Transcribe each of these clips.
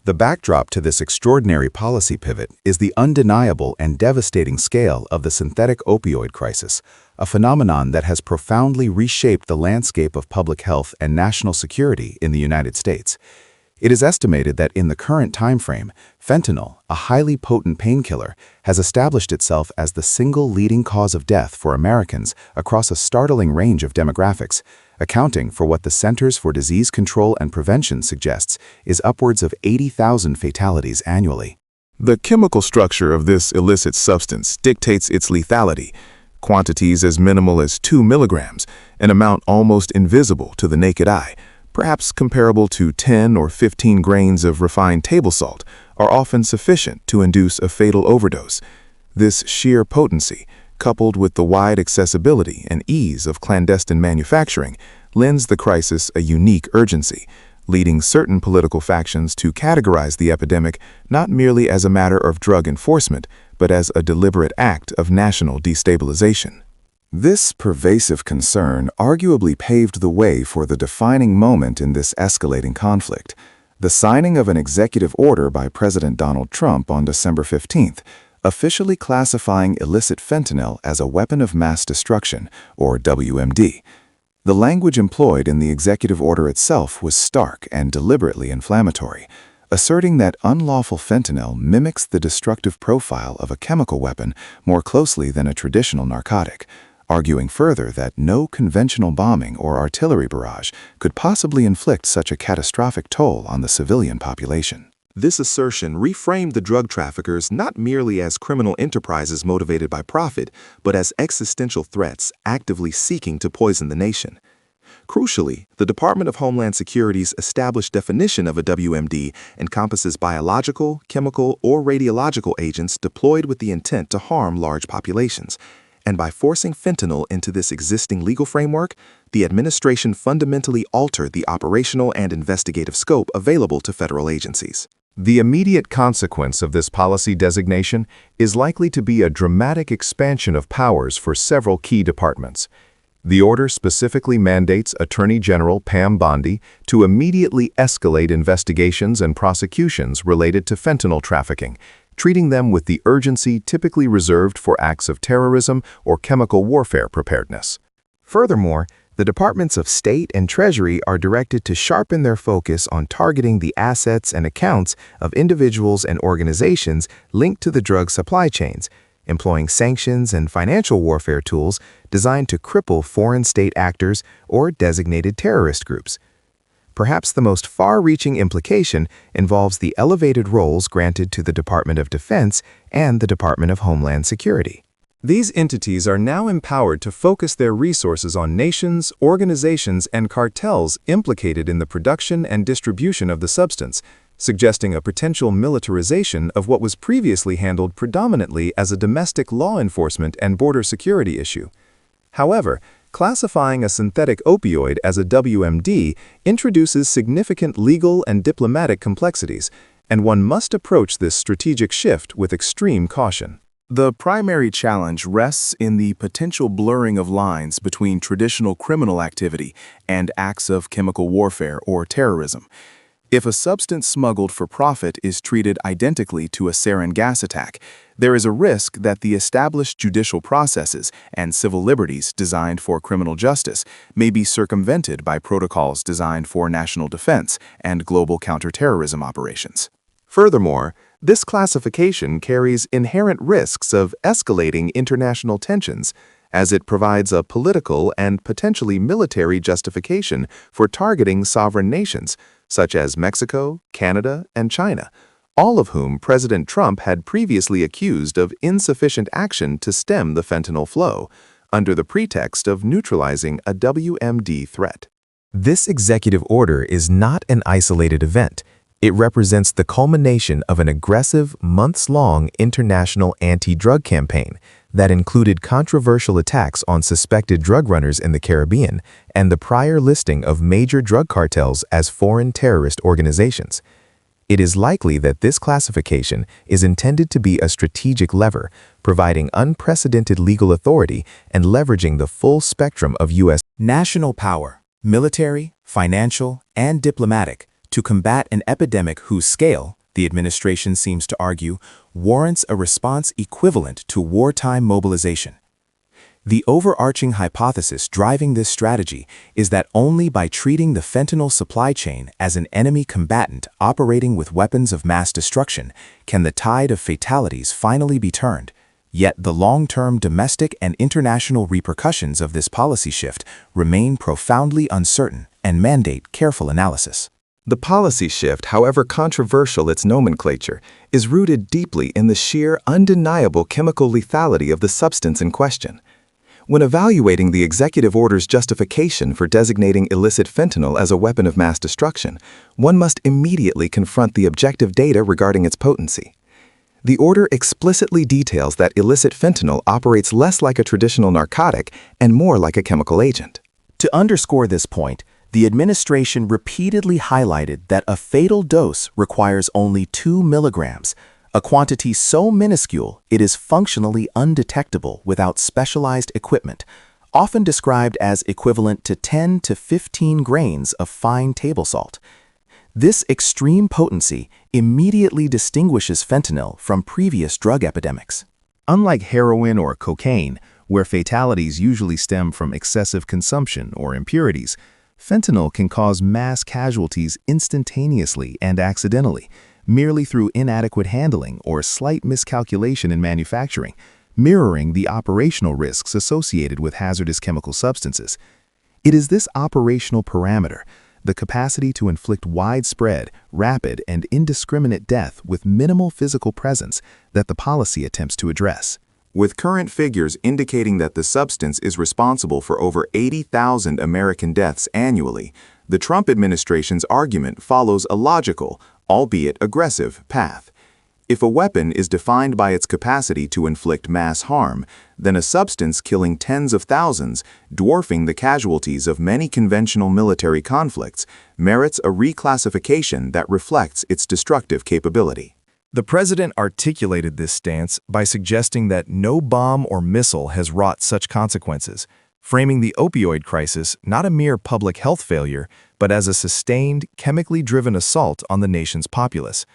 The backdrop to this extraordinary policy pivot is the undeniable and devastating scale of the synthetic opioid crisis, a phenomenon that has profoundly reshaped the landscape of public health and national security in the United States. It is estimated that in the current timeframe, fentanyl, a highly potent painkiller, has established itself as the single leading cause of death for Americans across a startling range of demographics, accounting for what the Centers for Disease Control and Prevention suggests is upwards of 80,000 fatalities annually. The chemical structure of this illicit substance dictates its lethality. Quantities as minimal as 2 milligrams, an amount almost invisible to the naked eye, perhaps comparable to 10 or 15 grains of refined table salt, are often sufficient to induce a fatal overdose. This sheer potency, coupled with the wide accessibility and ease of clandestine manufacturing, lends the crisis a unique urgency, leading certain political factions to categorize the epidemic not merely as a matter of drug enforcement, but as a deliberate act of national destabilization. This pervasive concern arguably paved the way for the defining moment in this escalating conflict, the signing of an executive order by President Donald Trump on December 15th, officially classifying illicit fentanyl as a weapon of mass destruction, or WMD. The language employed in the executive order itself was stark and deliberately inflammatory, asserting that unlawful fentanyl mimics the destructive profile of a chemical weapon more closely than a traditional narcotic, arguing further that no conventional bombing or artillery barrage could possibly inflict such a catastrophic toll on the civilian population. This assertion reframed the drug traffickers not merely as criminal enterprises motivated by profit, but as existential threats actively seeking to poison the nation. Crucially, the Department of Homeland Security's established definition of a WMD encompasses biological, chemical, or radiological agents deployed with the intent to harm large populations. And by forcing fentanyl into this existing legal framework, the administration fundamentally altered the operational and investigative scope available to federal agencies. The immediate consequence of this policy designation is likely to be a dramatic expansion of powers for several key departments. The order specifically mandates Attorney General Pam Bondi to immediately escalate investigations and prosecutions related to fentanyl trafficking, treating them with the urgency typically reserved for acts of terrorism or chemical warfare preparedness. Furthermore, the Departments of State and Treasury are directed to sharpen their focus on targeting the assets and accounts of individuals and organizations linked to the drug supply chains, employing sanctions and financial warfare tools designed to cripple foreign state actors or designated terrorist groups. Perhaps the most far-reaching implication involves the elevated roles granted to the Department of Defense and the Department of Homeland Security. These entities are now empowered to focus their resources on nations, organizations, and cartels implicated in the production and distribution of the substance, suggesting a potential militarization of what was previously handled predominantly as a domestic law enforcement and border security issue. However, classifying a synthetic opioid as a WMD introduces significant legal and diplomatic complexities, and one must approach this strategic shift with extreme caution. The primary challenge rests in the potential blurring of lines between traditional criminal activity and acts of chemical warfare or terrorism. If a substance smuggled for profit is treated identically to a sarin gas attack, there is a risk that the established judicial processes and civil liberties designed for criminal justice may be circumvented by protocols designed for national defense and global counterterrorism operations. Furthermore, this classification carries inherent risks of escalating international tensions, as it provides a political and potentially military justification for targeting sovereign nations, such as Mexico, Canada, and China, all of whom President Trump had previously accused of insufficient action to stem the fentanyl flow, under the pretext of neutralizing a WMD threat. This executive order is not an isolated event. It represents the culmination of an aggressive, months-long international anti-drug campaign that included controversial attacks on suspected drug runners in the Caribbean and the prior listing of major drug cartels as foreign terrorist organizations. It is likely that this classification is intended to be a strategic lever, providing unprecedented legal authority and leveraging the full spectrum of U.S. national power, military, financial, and diplomatic, to combat an epidemic whose scale, the administration seems to argue, warrants a response equivalent to wartime mobilization. The overarching hypothesis driving this strategy is that only by treating the fentanyl supply chain as an enemy combatant operating with weapons of mass destruction can the tide of fatalities finally be turned. Yet the long-term domestic and international repercussions of this policy shift remain profoundly uncertain and mandate careful analysis. The policy shift, however controversial its nomenclature, is rooted deeply in the sheer, undeniable chemical lethality of the substance in question. When evaluating the executive order's justification for designating illicit fentanyl as a weapon of mass destruction, one must immediately confront the objective data regarding its potency. The order explicitly details that illicit fentanyl operates less like a traditional narcotic and more like a chemical agent. To underscore this point, the administration repeatedly highlighted that a fatal dose requires only 2 milligrams, a quantity so minuscule it is functionally undetectable without specialized equipment, often described as equivalent to 10 to 15 grains of fine table salt. This extreme potency immediately distinguishes fentanyl from previous drug epidemics. Unlike heroin or cocaine, where fatalities usually stem from excessive consumption or impurities, fentanyl can cause mass casualties instantaneously and accidentally, merely through inadequate handling or slight miscalculation in manufacturing, mirroring the operational risks associated with hazardous chemical substances. It is this operational parameter, the capacity to inflict widespread, rapid, and indiscriminate death with minimal physical presence, that the policy attempts to address. With current figures indicating that the substance is responsible for over 80,000 American deaths annually, the Trump administration's argument follows a logical, albeit aggressive, path. If a weapon is defined by its capacity to inflict mass harm, then a substance killing tens of thousands, dwarfing the casualties of many conventional military conflicts, merits a reclassification that reflects its destructive capability. The president articulated this stance by suggesting that no bomb or missile has wrought such consequences, framing the opioid crisis not a mere public health failure, but as a sustained, chemically driven assault on the nation's populace.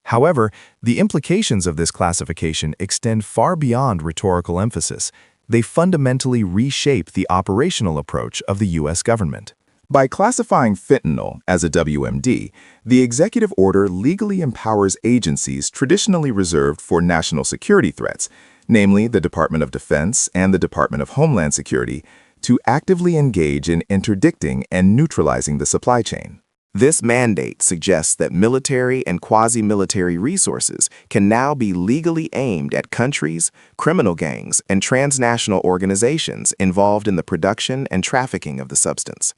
However, the implications of this classification extend far beyond rhetorical emphasis. They fundamentally reshape the operational approach of the U.S. government. By classifying fentanyl as a WMD, the executive order legally empowers agencies traditionally reserved for national security threats, namely the Department of Defense and the Department of Homeland Security, to actively engage in interdicting and neutralizing the supply chain. This mandate suggests that military and quasi-military resources can now be legally aimed at countries, criminal gangs, and transnational organizations involved in the production and trafficking of the substance.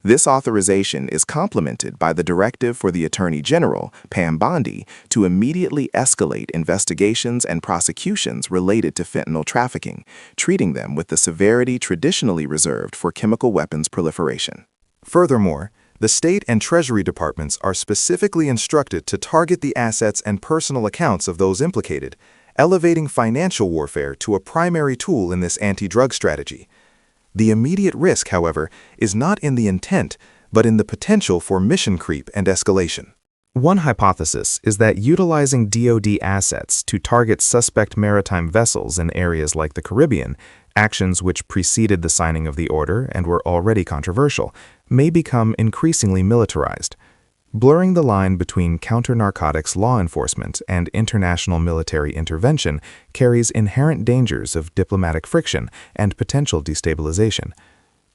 This authorization is complemented by the directive for the Attorney General, Pam Bondi, to immediately escalate investigations and prosecutions related to fentanyl trafficking, treating them with the severity traditionally reserved for chemical weapons proliferation. Furthermore, the State and Treasury Departments are specifically instructed to target the assets and personal accounts of those implicated, elevating financial warfare to a primary tool in this anti-drug strategy. The immediate risk, however, is not in the intent, but in the potential for mission creep and escalation. One hypothesis is that utilizing DoD assets to target suspect maritime vessels in areas like the Caribbean, actions which preceded the signing of the order and were already controversial, may become increasingly militarized. Blurring the line between counter-narcotics law enforcement and international military intervention carries inherent dangers of diplomatic friction and potential destabilization.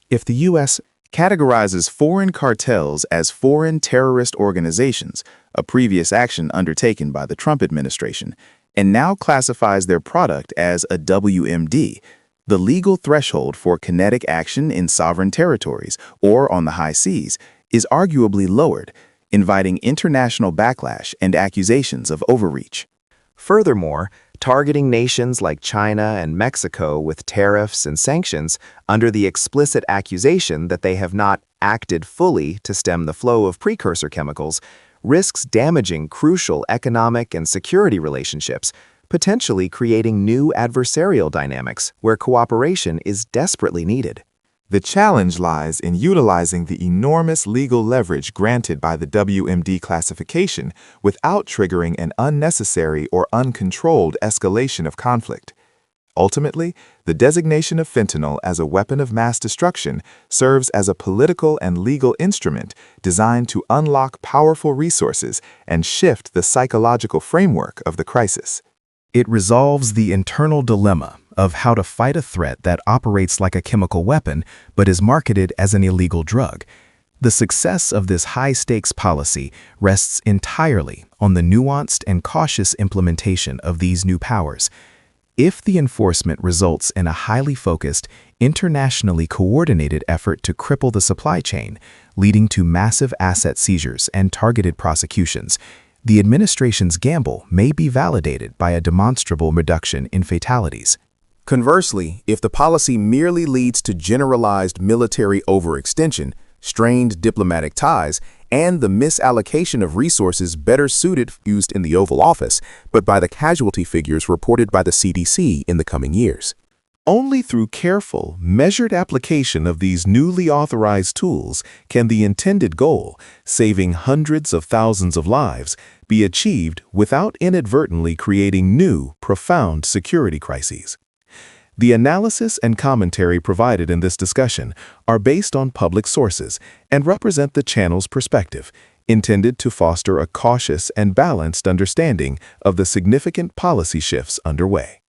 If the U.S. categorizes foreign cartels as foreign terrorist organizations, a previous action undertaken by the Trump administration, and now classifies their product as a WMD, the legal threshold for kinetic action in sovereign territories or on the high seas is arguably lowered, inviting international backlash and accusations of overreach. Furthermore, targeting nations like China and Mexico with tariffs and sanctions under the explicit accusation that they have not acted fully to stem the flow of precursor chemicals risks damaging crucial economic and security relationships, potentially creating new adversarial dynamics where cooperation is desperately needed. The challenge lies in utilizing the enormous legal leverage granted by the WMD classification without triggering an unnecessary or uncontrolled escalation of conflict. Ultimately, the designation of fentanyl as a weapon of mass destruction serves as a political and legal instrument designed to unlock powerful resources and shift the psychological framework of the crisis. It resolves the internal dilemma of how to fight a threat that operates like a chemical weapon but is marketed as an illegal drug. The success of this high-stakes policy rests entirely on the nuanced and cautious implementation of these new powers. If the enforcement results in a highly focused, internationally coordinated effort to cripple the supply chain, leading to massive asset seizures and targeted prosecutions, the administration's gamble may be validated by a demonstrable reduction in fatalities. Conversely, if the policy merely leads to generalized military overextension, strained diplomatic ties, and the misallocation of resources better suited used in the Oval Office, but by the casualty figures reported by the CDC in the coming years. Only through careful, measured application of these newly authorized tools can the intended goal, saving hundreds of thousands of lives, be achieved without inadvertently creating new, profound security crises. The analysis and commentary provided in this discussion are based on public sources and represent the channel's perspective, intended to foster a cautious and balanced understanding of the significant policy shifts underway.